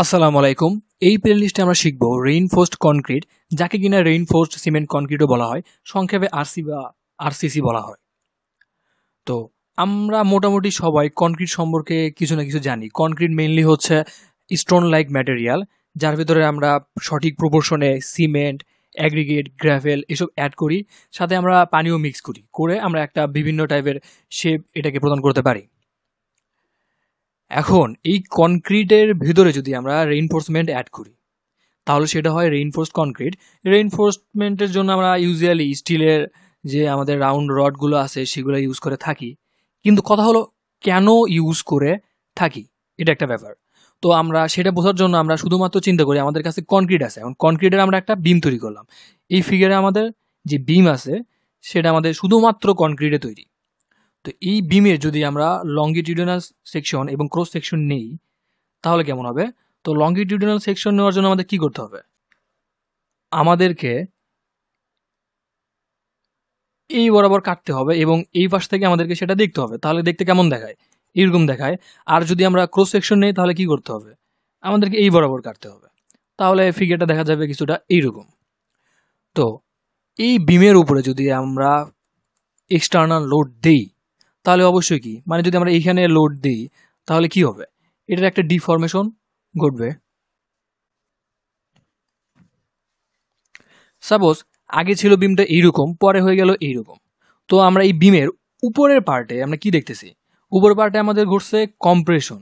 আসসালামু আলাইকুম। এই প্লেলিস্টে আমরা শিখব রেইনফোর্সড কনক্রিট, যাকে কিনা রেইনফোর্সড সিমেন্ট কনক্রিটও বলা হয়, সংক্ষেপে আরসি বা আরসিসি বলা হয়। তো আমরা মোটামুটি সবাই কনক্রিট সম্পর্কে কিছু না কিছু জানি। কনক্রিট মেইনলি হচ্ছে স্টোন লাইক ম্যাটেরিয়াল, যার ভিতরে আমরা সঠিক প্রপোর্শনে সিমেন্ট, অ্যাগ্রিগেট, গ্রাভেল এসব অ্যাড করি, সাথে আমরা পানিও মিক্স করি, করে আমরা একটা বিভিন্ন টাইপের শেপ এটাকে প্রদান করতে পারি। এখন এই কনক্রিটের ভিতরে যদি আমরা রেইনফোর্সমেন্ট অ্যাড করি, তাহলে সেটা হয় রেইনফোর্সড কনক্রিট। রেইনফোর্সমেন্টের জন্য আমরা ইউজুয়ালি স্টিলের যে আমাদের রাউন্ড রডগুলো আছে সেগুলো ইউজ করে থাকি। কিন্তু কথা হলো, কেন ইউজ করে থাকি, এটা একটা ব্যাপার। তো আমরা সেটা বোঝার জন্য আমরা শুধুমাত্র চিন্তা করি, আমাদের কাছে কনক্রিট আছে, এখন কনক্রিটের আমরা একটা বিম তৈরি করলাম। এই ফিগারে আমাদের যে বিম আছে সেটা আমাদের শুধুমাত্র কনক্রিটে তৈরি। তো এই বিমের যদি আমরা লঙ্গিটিউডিনাল সেকশন এবং ক্রস সেকশন নেই, তাহলে কেমন হবে? তো লঙ্গিটিউডিনাল সেকশন নেওয়ার জন্য আমাদের কি করতে হবে? আমাদেরকে এই বরাবর কাটতে হবে এবং এই পাশ থেকে আমাদেরকে সেটা দেখতে হবে। তাহলে দেখতে কেমন দেখায়? এরকম দেখায়। আর যদি আমরা ক্রস সেকশন নেই, তাহলে কি করতে হবে? আমাদেরকে এই বরাবর কাটতে হবে। তাহলে ফিগারটা দেখা যাবে কিছুটা এইরকম। তো এই বিমের উপরে যদি আমরা এক্সটার্নাল লোড দেই, তাহলে অবশ্যই কি, মানে যদি আমরা এইখানে লোড দিই, তাহলে কি হবে? এটার একটা ডিফরমেশন ঘটবে। সাপোজ আগে ছিল বিমটা এইরকম, পরে হয়ে গেল এইরকম। তো আমরা এই বিমের উপরের পার্টে আমরা কি দেখতেছি? উপরের পার্টে আমাদের ঘটছে কম্প্রেশন,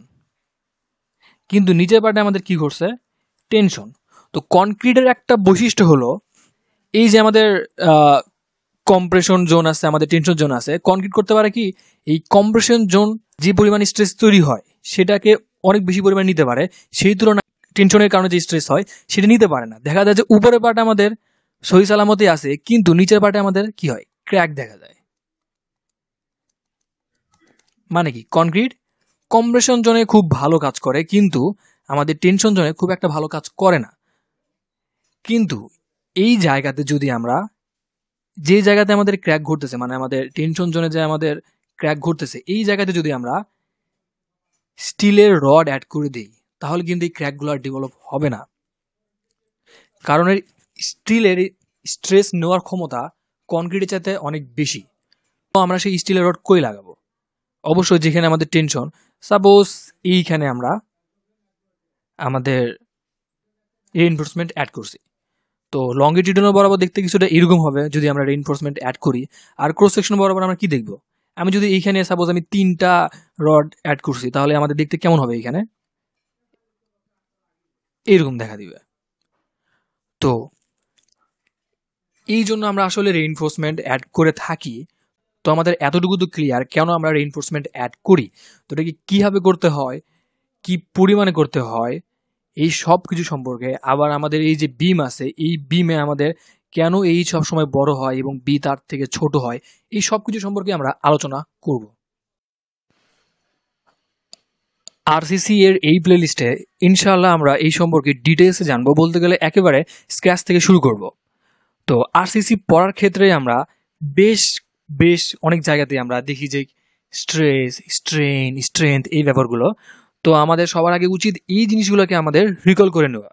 কিন্তু নিচের পার্টে আমাদের কি ঘটছে? টেনশন। তো কনক্রিটের একটা বৈশিষ্ট্য হলো, এই যে আমাদের কম্প্রেশন জোন আছে, আমাদের টেনশন জোন আছে, কনক্রিট করতে পারে কি, এই কম্প্রেশন জোন যে পরিমাণ স্ট্রেস তৈরি হয় সেটাকে অনেক বেশি পরিমাণ নিতে পারে। সেই তুলনায় টেনশনের কারণে যে স্ট্রেস হয় সেটা নিতে পারে না। দেখা যায় যে উপরের পার্ট আমাদের সহি সালামতি আছে, কিন্তু নিচের পার্টে আমাদের কি হয়? ক্র্যাক দেখা যায়। মানে কি, কনক্রিট কম্প্রেশন জোনে খুব ভালো কাজ করে, কিন্তু আমাদের টেনশন জোনে খুব একটা ভালো কাজ করে না। কিন্তু এই জায়গাতে যদি আমরা, যে জায়গাতে আমাদের ক্র্যাক ঘটতেছে, মানে আমাদের টেনশন জোনে যে আমাদের ক্র্যাক ঘটতেছে, এই জায়গাতে যদি আমরা স্টিলের রড অ্যাড করে দিই, তাহলে কিন্তু এই ক্র্যাকগুলো আর ডেভেলপ হবে না। কারণ এর স্টিলের স্ট্রেস নেওয়ার ক্ষমতা কনক্রিটের চাইতে অনেক বেশি। তো আমরা সেই স্টিলের রড কই লাগাবো? অবশ্যই যেখানে আমাদের টেনশন। সাপোজ এইখানে আমরা আমাদের রেইনফোর্সমেন্ট অ্যাড করছি। তো লঙ্গিটিউডনাল বরাবর দেখতে কিছুটা এরকম হবে যদি আমরা রেইনফোর্সমেন্ট অ্যাড করি। আর ক্রস সেকশন বরাবর আমরা কি দেখবো? আমি যদি এইখানে সাপোজ আমি 3টা রড অ্যাড করছি, তাহলে আমাদের দেখতে কেমন হবে? এইখানে এইরকম দেখা দিবে। তো এই জন্য আমরা আসলে রেইনফোর্সমেন্ট অ্যাড করে থাকি। তো আমাদের এতটুকু তো ক্লিয়ার কেন আমরা রেইনফোর্সমেন্ট অ্যাড করি। তো এটাকে কিভাবে করতে হয়, কি পরিমাণে করতে হয়, এই সব কিছু সম্পর্কে, আবার আমাদের এই যে বিম আছে, এই বিমে আমাদের কেন এই সব সময় বড় হয় এবং বি তার থেকে ছোট হয়, এই সব কিছু সম্পর্কে আমরা আলোচনা করব। আরসিসি এর এই প্লেলিস্টে ইনশাআল্লাহ আমরা এই সম্পর্কে ডিটেলসে জানবো, বলতে গেলে একেবারে স্ক্র্যাচ থেকে শুরু করব। তো আরসিসি পড়ার ক্ষেত্রে আমরা বেশ বেশ অনেক জায়গাতে আমরা দেখি যে স্ট্রেস, স্ট্রেন, স্ট্রেংথ এই ব্যাপারগুলো। তো আমাদের সবার আগে উচিত এই জিনিসগুলোকে আমাদের রিকল করে নেওয়া।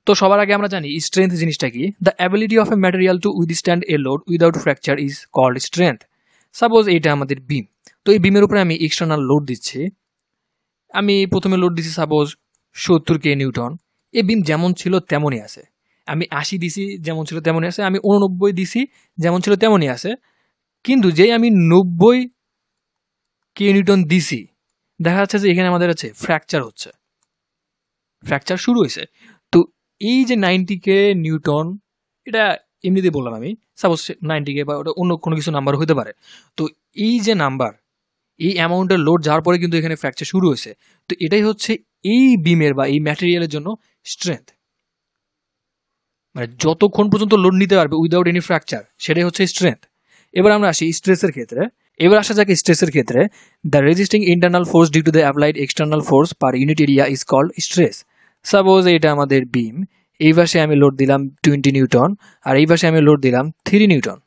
তো সবার আগে আমরা জানি স্ট্রেংথ জিনিসটা কি। The ability of a material to withstand a load without fracture is called strength. Suppose এইটা আমাদের বিম। তো এই বিমের উপরে আমি এক্সটার্নাল লোড দিচ্ছি। আমি প্রথমে লোড দিছি সাপোজ 70 নিউটন। এই বিম যেমন ছিল তেমনই আছে। আমি 80 দিছি, যেমন ছিল তেমনই আছে। আমি 89 দিছি, যেমন ছিল তেমনই আছে। কিন্তু যেই আমি 90 নিউটন দিছি, দেখা যাচ্ছে যে এখানে আমাদের আছে ফ্র্যাকচার হচ্ছে, ফ্র্যাকচার শুরু হয়েছে। তো এই যে 90 নিউটন, এটা এমনিতেই বললাম আমি, সাপোজ 90 বা ওটা অন্য কোনো কিছু নাম্বার হতে পারে। তো এই যে নাম্বার, এই অ্যামাউন্টের লোড যাওয়ার পরে কিন্তু এখানে ফ্র্যাকচার শুরু হয়েছে। তো এটাই হচ্ছে এই বিমের বা এই ম্যাটেরিয়ালের জন্য স্ট্রেংথ। মানে যতক্ষণ পর্যন্ত লোড নিতে পারবে উইদাউট এনি ফ্র্যাকচার, সেটাই হচ্ছে স্ট্রেংথ। এবার আমরা আসি স্ট্রেসের ক্ষেত্রে। এবার আসা যাক স্ট্রেসের ক্ষেত্রে। The resisting internal force due to the applied external force per unit area is called stress. Suppose এটা আমাদের বিম, এই পাশে আমি লোড দিলাম 20 নিউটন, আর এই পাশে আমি লোড দিলাম 3 নিউটন।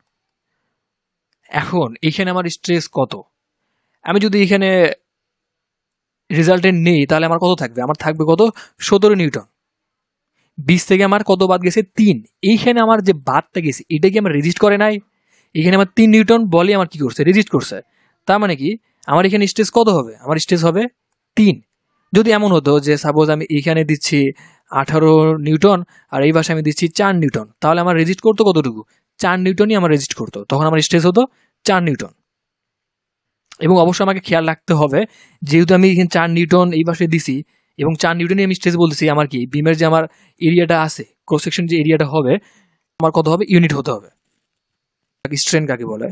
এখন এখানে আমার স্ট্রেস কত? আমি যদি এখানে রেজাল্টেন্ট নেই, তাহলে আমার কত থাকবে? আমার থাকবে কত? 17 নিউটন। 20 থেকে আমার কত বাদ গেছে? 3। এইখানে আমার যে বাদটা গেছে এটা কি আমার রেজিস্ট করে নাই? এখানে আমার 3 নিউটন বলই আমার কি করছে? রেজিস্ট করছে। তার মানে কি আমার এখানে স্ট্রেস কত হবে? আমার স্ট্রেস হবে 3। যদি এমন হতো যে সাপোজ আমি এখানে দিচ্ছি 18 নিউটন আর এই পাশে আমি দিচ্ছি 4 নিউটন, তাহলে আমার রেজিস্ট করতো কতটুকু? 4 নিউটনই আমার রেজিস্ট করতো, তখন আমার স্ট্রেস হতো 4 নিউটন। এবং অবশ্যই আমাকে খেয়াল রাখতে হবে, যেহেতু আমি এখানে 4 নিউটন এই পাশে দিছি এবং 4 নিউটনই আমি স্ট্রেস বলতেছি, আমার কি বিমের যে আমার এরিয়াটা আছে, ক্রস সেকশন যে এরিয়াটা হবে, আমার কত হবে? ইউনিট হতে হবে। স্ট্রেন কাকে বলে?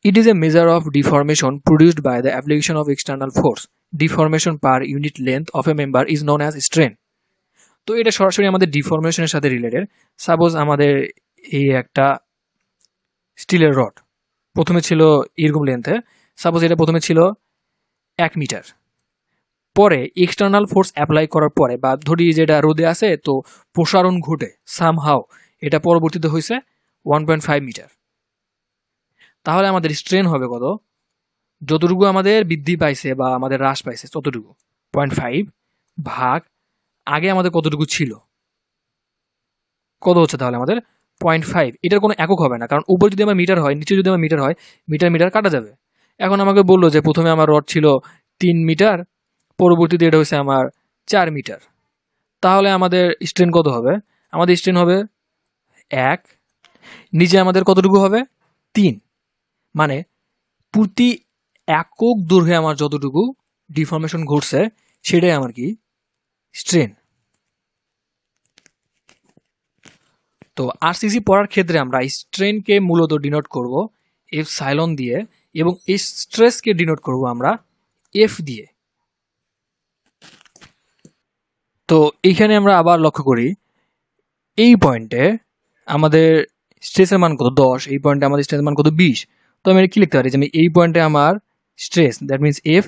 It is a measure of deformation produced by the application of external force. Deformation per unit length of a member is known as strain. তো এটা সরাসরি আমাদের ডিফরমেশনের সাথে রিলেটেড। সাপোজ আমাদের এই একটা স্টিলের রড প্রথমে ছিল এরকম লেন্থে, সাপোজ এটা প্রথমে ছিল 1 মিটার, পরে এক্সটার্নাল ফোর্স অ্যাপ্লাই করার পরে বা ধরি যেটা রোদে আছে তো প্রসারণ ঘটে সামহাও এটা পরবর্তীতে হয়েছে 1.5 মিটার। তাহলে আমাদের স্ট্রেন হবে কত? যতটুকু আমাদের বৃদ্ধি পাইছে বা আমাদের হ্রাস পাইছে ততটুকু 0.5 ভাগ আগে আমাদের কতটুকু ছিল, কত হচ্ছে তাহলে আমাদের 0.5। এটার কোনো একক হবে না, কারণ উপরে যদি আমার মিটার হয়, নিচে যদি আমার মিটার হয়, মিটার মিটার কাটা যাবে। এখন আমাকে বললো যে প্রথমে আমার রড ছিল 3 মিটার, পরবর্তীতে এটা হচ্ছে আমার 4 মিটার, তাহলে আমাদের স্ট্রেন কত হবে? আমাদের স্ট্রেন হবে 1, নিচে আমাদের কতটুকু হবে? 3। মানে প্রতি একক দৈর্ঘ্যে আমার যতটুকু ডিফরমেশন ঘটছে সেটাই আমার কি? স্ট্রেন। তো আরসিসি পড়ার ক্ষেত্রে আমরা স্ট্রেনকে মূলত ডিনোট করব এফ সাইলন দিয়ে এবং এই স্ট্রেসকে ডিনোট করব আমরা এফ দিয়ে। তো এইখানে আমরা আবার লক্ষ্য করি এই পয়েন্টে আমাদের স্ট্রেসের মান কত? 10। এই পয়েন্টে আমাদের স্ট্রেসের মান কত? 20। তো আমি কি লিখতে পারি যে আমি এই পয়েন্টে আমার স্ট্রেস দ্যাট মিনস এফ,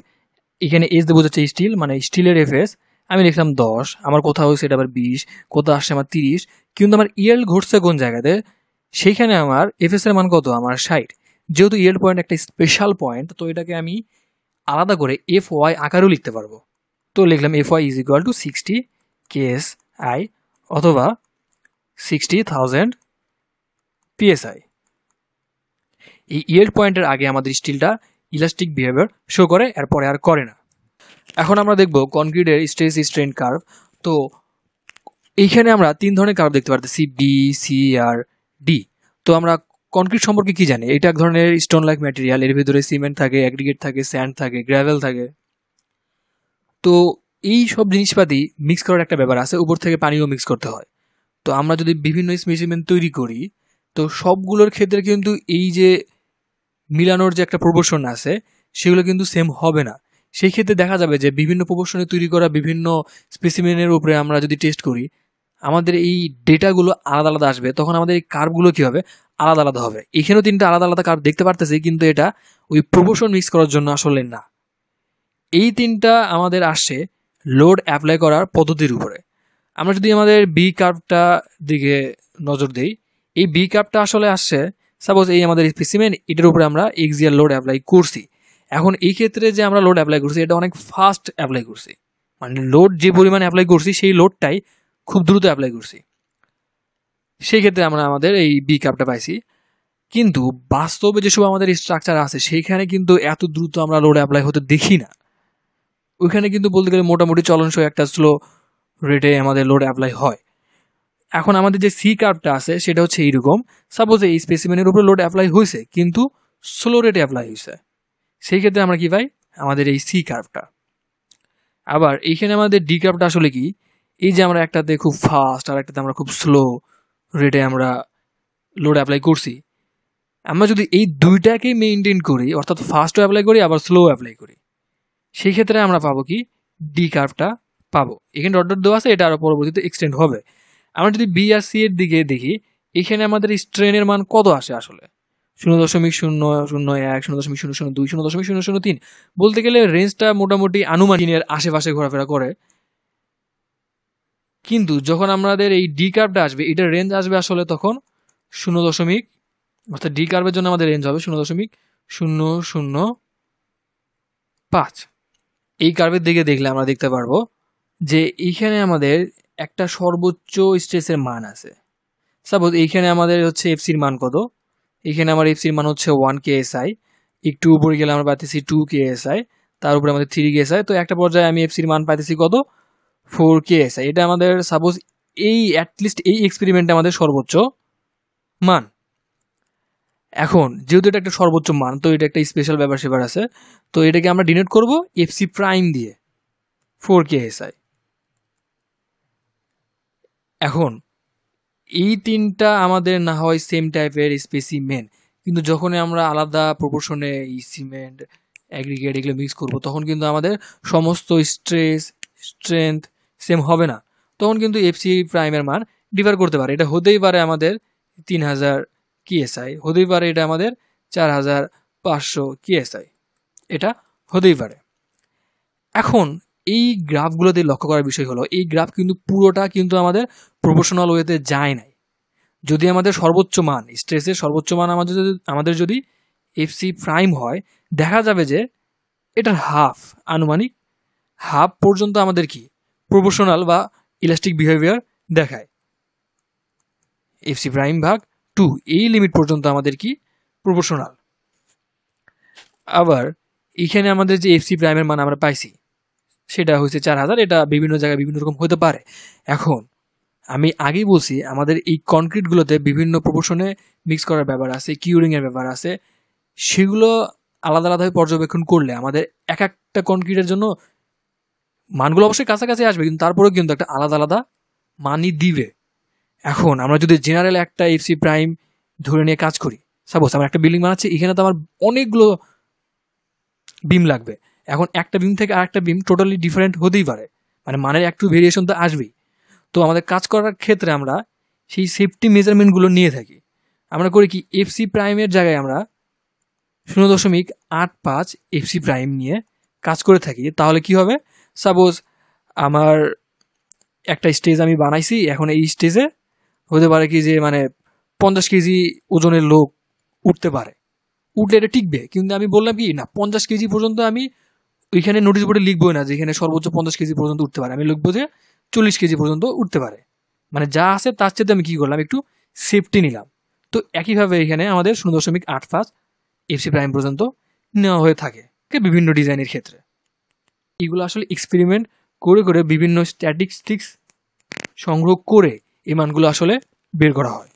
এখানে এস দিয়ে বোঝাচ্ছে স্টিল, মানে স্টিলের এফ এস আমি লিখলাম 10, আমার কোথাও হচ্ছে এটা আবার 20, কোথাও আসছে আমার 30, কিন্তু আমার ইয়েল ঘটছে কোন জায়গাতে? সেইখানে আমার এফ এস এর মান কত? আমার 60। যেহেতু ইয়েল পয়েন্ট একটা স্পেশাল পয়েন্ট, তো এটাকে আমি আলাদা করে এফ ওয়াই আকারেও লিখতে পারবো। তো লিখলাম F Y is equal to 60 K S I অথবা 60,000 পিএসআই। এই ইয়েল পয়েন্টের আগে আমাদের স্টিলটা ইলাস্টিক বিহেভিয়ার শো করে, এরপরে আর করে না। এখন আমরা দেখব কনক্রিটের স্ট্রেস স্ট্রেন কার্ভ। তো এইখানে আমরা 3 ধরনের কার্ভ দেখতে পারতেছি, বি, সি আর ডি। তো আমরা কনক্রিট সম্পর্কে কি জানি? এটা এক ধরনের স্টোন লাইক ম্যাটেরিয়াল, এর ভিতরে সিমেন্ট থাকে, অ্যাগ্রিগেট থাকে, স্যান্ড থাকে, গ্র্যাভেল থাকে। তো এই সব জিনিসপাতি মিক্স করার একটা ব্যাপার আছে, উপর থেকে পানিও মিক্স করতে হয়। তো আমরা যদি বিভিন্ন স্পেসিমেন তৈরি করি, তো সবগুলোর ক্ষেত্রে কিন্তু এই যে মিলানোর যে একটা প্রপোর্শন আছে সেগুলো কিন্তু সেম হবে না। সেই ক্ষেত্রে দেখা যাবে যে বিভিন্ন প্রপোর্শনে তৈরি করা বিভিন্ন স্পেসিমেনের উপরে আমরা যদি টেস্ট করি, আমাদের এই ডেটাগুলো আলাদা আলাদা আসবে, তখন আমাদের এই কার্ভগুলো কি হবে? আলাদা আলাদা হবে। এখানেও 3টা আলাদা আলাদা কার্ভ দেখতে পারতেছি, কিন্তু এটা ওই প্রপোর্শন মিক্স করার জন্য আসলে না। এই 3টা আমাদের আসছে লোড অ্যাপ্লাই করার পদ্ধতির উপরে। আমরা যদি আমাদের বি কার্ভটা দিকে নজর দেই, এই বি কার্ভটা আসলে আসছে সাপোজ এই আমাদের স্পেসিমেন, এটার উপরে আমরা এক্সিয়াল লোড অ্যাপ্লাই করছি। এখন এই ক্ষেত্রে যে আমরা লোড অ্যাপ্লাই করছি এটা অনেক ফাস্ট অ্যাপ্লাই করছি, মানে লোড যে পরিমাণ অ্যাপ্লাই করছি সেই লোডটাই খুব দ্রুত অ্যাপ্লাই করছি, সেই ক্ষেত্রে আমরা আমাদের এই বি কার্ভটা পাইছি। কিন্তু বাস্তবে যেসব আমাদের স্ট্রাকচার আছে সেইখানে কিন্তু এত দ্রুত আমরা লোড অ্যাপ্লাই হতে দেখি না। ওইখানে কিন্তু বলতে গেলে মোটামুটি চলনসই একটা স্লো রেটে আমাদের লোড অ্যাপ্লাই হয়। এখন আমাদের যে সি কার্ভটা আছে সেটা হচ্ছে এইরকম, সাপোজ এই স্পেসিমেনের উপরে লোড অ্যাপ্লাই হয়েছে কিন্তু স্লো রেটে অ্যাপ্লাই হয়েছে, সেই ক্ষেত্রে আমরা কি পাই? আমাদের এই সি কার্ভটা। আবার এইখানে আমাদের ডি কার্ভটা আসলে কি? এই যে আমরা একটাতে খুব ফাস্ট আর একটাতে আমরা খুব স্লো রেটে আমরা লোড অ্যাপ্লাই করছি, আমরা যদি এই দুইটাকেই মেনটেন করি, অর্থাৎ ফাস্টও অ্যাপ্লাই করি আবার স্লো অ্যাপ্লাই করি, সেই ক্ষেত্রে আমরা পাবো কি? ডি কার্ভটা পাবো। এখানে ডট ডট দেওয়া আছে, এটা আরো পরবর্তীতে এক্সটেন্ড হবে। আমরা যদি বি আর সি এর দিকে দেখি, এখানে আমাদের স্ট্রেনের মান কত আসে আসলে? 0.001, 0.002, 0.003। বলতে গেলে রেঞ্জটা মোটামুটি আনুমানিকের আশেপাশে ঘোরাফেরা করে। কিন্তু যখন আমাদের এই ডি কার্ভটা আসবে, এটার রেঞ্জ আসবে আসলে তখন 0. অর্থাৎ ডি কার্ভের জন্য আমাদের রেঞ্জ হবে 0.005। এই কার্ভের দিকে দেখলে আমরা দেখতে পারবো যে এইখানে আমাদের একটা সর্বোচ্চ স্ট্রেসের মান আছে। সাপোজ এইখানে আমাদের হচ্ছে এফসির মান কত, এখানে আমার এফসির মান হচ্ছে 1 KSI, একটু উপরে গেলে আমরা পাইতেছি 2 KSI, তার উপরে আমাদের 3 KSI। তো একটা পর্যায়ে আমি এফসির মান পাইতেছি কত, 4 KSI। এটা আমাদের সাপোজ এই অ্যাটলিস্ট এই এক্সপেরিমেন্টে আমাদের সর্বোচ্চ মান। এখন যেহেতু এটা একটা সর্বোচ্চ মান, তো এটা একটা স্পেশাল ব্যাপার সেবার আছে, তো এটাকে আমরা ডিনোট করব এফসি প্রাইম দিয়ে 4 KSI। এখন এই তিনটা আমাদের না হয় সেম টাইপের স্পেসিমেন, কিন্তু যখন আমরা আলাদা প্রপোর্শনে এই সিমেন্ট অ্যাগ্রিগেট এগুলো মিক্স করব, তখন কিন্তু আমাদের সমস্ত স্ট্রেস স্ট্রেংথ সেম হবে না। তখন কিন্তু এফসি প্রাইমের মান ডিফার করতে পারে। এটা হতেই পারে আমাদের 3000 KSI, হতেই পারে এটা আমাদের 4500 KSI, এটা হতেই পারে। এখন এই গ্রাফগুলোতে লক্ষ্য করার বিষয় হলো, এই গ্রাফ কিন্তু পুরোটা কিন্তু আমাদের প্রপোর্শনাল ওয়েতে যায় নাই। যদি আমাদের সর্বোচ্চ মান, স্ট্রেসের সর্বোচ্চ মান আমাদের যদি এফসি প্রাইম হয়, দেখা যাবে যে এটার হাফ, আনুমানিক হাফ পর্যন্ত আমাদের কি প্রপোর্শনাল বা ইলাস্টিক বিহেভিয়ার দেখায়। এফসি প্রাইম ভাগ 2 এই লিমিট পর্যন্ত আমাদের কি প্রপোর্শনাল। আবার এখানে আমাদের যে এফসি প্রাইমের মান আমরা পাইছি সেটা হচ্ছে 4000, এটা বিভিন্ন জায়গায় বিভিন্ন রকম হতে পারে। এখন আমি আগেই বলছি আমাদের এই কনক্রিটগুলোতে বিভিন্ন প্রপোর্শনে মিক্স করার ব্যাপার আছে, কিউরিং এর ব্যাপার আছে, সেগুলো আলাদা আলাদাভাবে পর্যবেক্ষণ করলে আমাদের এক একটা কনক্রিটের জন্য মানগুলো অবশ্যই কাছাকাছি আসবে, কিন্তু তারপরেও কিন্তু একটা আলাদা আলাদা মানই দিবে। এখন আমরা যদি জেনারেল একটা এফসি প্রাইম ধরে নিয়ে কাজ করি, সাপোজ আমরা একটা বিল্ডিং বানাচ্ছি, এখানে তো আমার অনেকগুলো বিম লাগবে। এখন একটা বিম থেকে আরেকটা বিম টোটালি ডিফারেন্ট হতেই পারে, মানে মানের একটু ভেরিয়েশন তো আসবেই। তো আমাদের কাজ করার ক্ষেত্রে আমরা সেই সেফটি মেজারমেন্টগুলো নিয়ে থাকি। আমরা করি কি, এফসি প্রাইমের জায়গায় আমরা 0.85 এফসি প্রাইম নিয়ে কাজ করে থাকি। তাহলে কি হবে, সাপোজ আমার একটা স্টেজ আমি বানাইছি, এখন এই স্টেজে হতে পারে কি যে মানে 50 কেজি ওজনের লোক উঠতে পারে, উঠলে এটা টিকবে। কিন্তু আমি বললাম কি না, 50 কেজি পর্যন্ত আমি ওইখানে নোটিশ বোর্ডে লিখবোই না যে এখানে সর্বোচ্চ 50 কেজি পর্যন্ত উঠতে পারে, আমি লিখবো যে 40 কেজি পর্যন্ত উঠতে পারে। মানে যা আছে তার চেয়ে আমি কি করলাম, একটু সেফটি নিলাম। তো একইভাবে এখানে আমাদের 0.85 এফসি প্রাইম পর্যন্ত নেওয়া হয়ে থাকে বিভিন্ন ডিজাইনের ক্ষেত্রে। এগুলো আসলে এক্সপেরিমেন্ট করে করে বিভিন্ন স্ট্যাটিস্টিক্স সংগ্রহ করে এই মানগুলো আসলে বের করা হয়।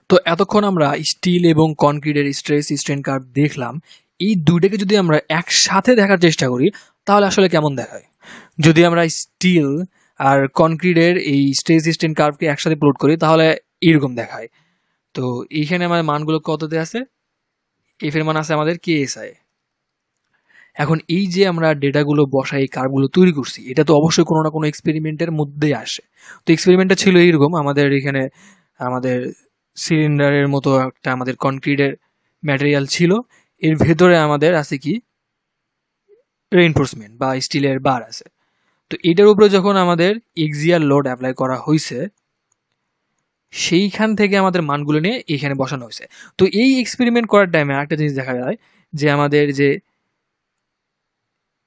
তো এতক্ষণ আমরা স্টিল এবং কনক্রিটের স্ট্রেস স্ট্রেন কার্ভ দেখলাম। এই দুইটাকে যদি আমরা একসাথে দেখার চেষ্টা করি তাহলে আসলে কেমন দেখায়। যদি আমরা স্টিল আর কনক্রিটের এই স্ট্রেস স্ট্রেন কার্ভকে একসাথে প্লট করি তাহলে এইরকম দেখায়। তো এইখানে আমাদের মানগুলো কততে আছে, এফ এর মান আছে আমাদের KSI। এখন এই যে আমরা ডেটাগুলো বসাই, এই কার্ভগুলো তৈরি করছি, এটা তো অবশ্যই কোনো না কোনো এক্সপেরিমেন্টের মধ্যেই আসে। তো এক্সপেরিমেন্টটা ছিল এইরকম, আমাদের এখানে আমাদের সিলিন্ডারের মতো একটা আমাদের কনক্রিটের ম্যাটেরিয়াল ছিল, এর ভেতরে আমাদের আছে কি রেইনফোর্সমেন্ট বা স্টিলের বার আছে। তো এটার উপরে যখন আমাদের এক্সিয়াল লোড অ্যাপ্লাই করা হয়েছে, সেইখান থেকে আমাদের মানগুলো নিয়ে এখানে বসানো হয়েছে। তো এই এক্সপেরিমেন্ট করার টাইমে একটা জিনিস দেখা যায় যে আমাদের যে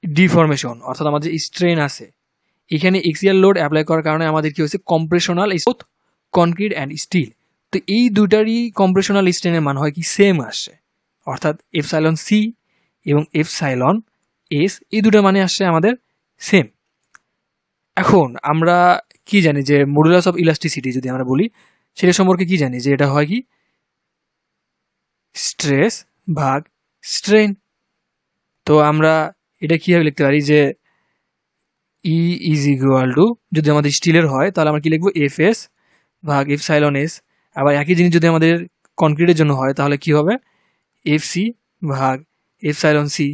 ডিফরমেশন অর্থাৎ আমাদের স্ট্রেন আছে, এখানে এক্সিয়াল লোড অ্যাপ্লাই করার কারণে আমাদের কি হয়েছে, কম্প্রেশনাল কনক্রিট অ্যান্ড স্টিল। তো এই দুটারই কম্প্রেশনাল স্ট্রেনের মান হয় কি সেম আসছে, অর্থাৎ এপসাইলন সি এবং এপসাইলন এস এই দুটার মানে আসছে আমাদের সেম। এখন আমরা কি জানি যে মডুলাস অফ ইলাস্টিসিটি যদি আমরা বলি, সেটা সম্পর্কে কি জানি যে এটা হয় কি স্ট্রেস ভাগ স্ট্রেন। তো আমরা এটা কিভাবে লিখতে পারি যে ই ইজ ইকুয়াল টু, যদি আমাদের স্টিলের হয় তাহলে আমরা কি লিখবো, এফ এস ভাগ এপসাইলন এস। আবার একই জিনিস যদি আমাদের কনক্রিটের জন্য হয় তাহলে কি হবে, এফ সি ভাগ এপসাইলন সি।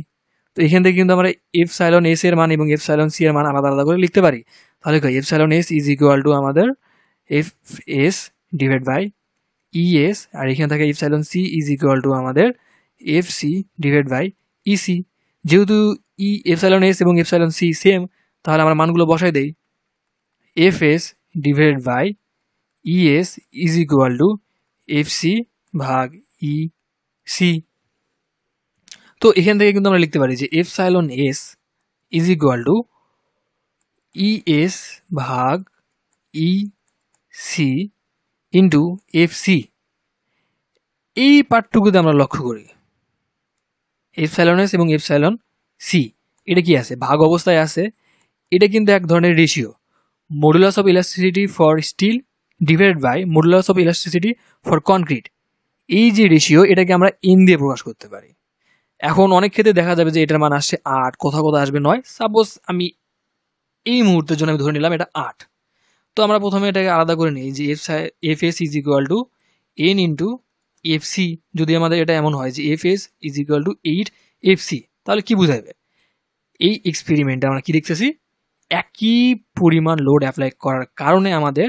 তো এখান থেকে কিন্তু আমরা এপসাইলন এস এর মান এবং এপসাইলন সি এর মান আলাদা আলাদা করে লিখতে পারি। তাহলে কি epsilon S is equal to আমাদের F S divide by E S, আর এখান থেকে epsilon C is equal to আমাদের F C divide by E C. যেহেতু ই এপসাইলন এস এবং এপসাইলন সি সেম, তাহলে আমরা মানগুলো বসাই দেই। F S divide by E S is equal to F C ভাগ ই সি। তো তো এখান থেকে কিন্তু আমরা লিখতে পারি যে epsilon S is equal to E S ভাগ E C into F C. এই পার্টটুকুতে আমরা লক্ষ্য করি এপসাইলন এস এবং এপসাইলন সি এটা কি আছে, ভাগ অবস্থায় আছে। এটা কিন্তু এক ধরনের ratio, modulus of elasticity for steel divided by modulus of elasticity for concrete. এই যে রেশিও এটাকে আমরা এন দিয়ে প্রকাশ করতে পারি। এখন অনেক ক্ষেত্রে দেখা যাবে যে এটার মান আসছে 8, কোথাও কোথাও আসবে 9। সাপোজ আমি এই মুহূর্তের জন্য আমি ধরে নিলাম এটা 8। তো আমরা প্রথমে এটাকে আলাদা করে নিই যে F S is equal to N into F C. যদি আমাদের এটা এমন হয় যে F S is equal to 8 F C, তাহলে কি বুঝাবে? এই এক্সপেরিমেন্টে আমরা কি দেখতেছি, একই পরিমাণ লোড অ্যাপ্লাই করার কারণে আমাদের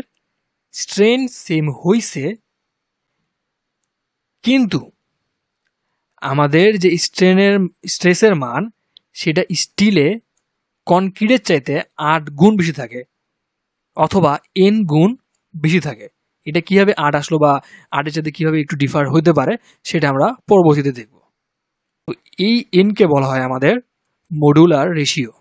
স্ট্রেন সেম হইছে, কিন্তু আমাদের যে স্ট্রেসের মান সেটা স্টিলে কনক্রিটের চাইতে 8 গুণ বেশি থাকে অথবা n গুণ বেশি থাকে। এটা কিভাবে 8 আসলো বা 8 এর চাইতে কিভাবে একটু ডিফার হইতে পারে সেটা আমরা পরবর্তীতে দেখব। তো এই n কে বলা হয় আমাদের মডুলার রেশিও।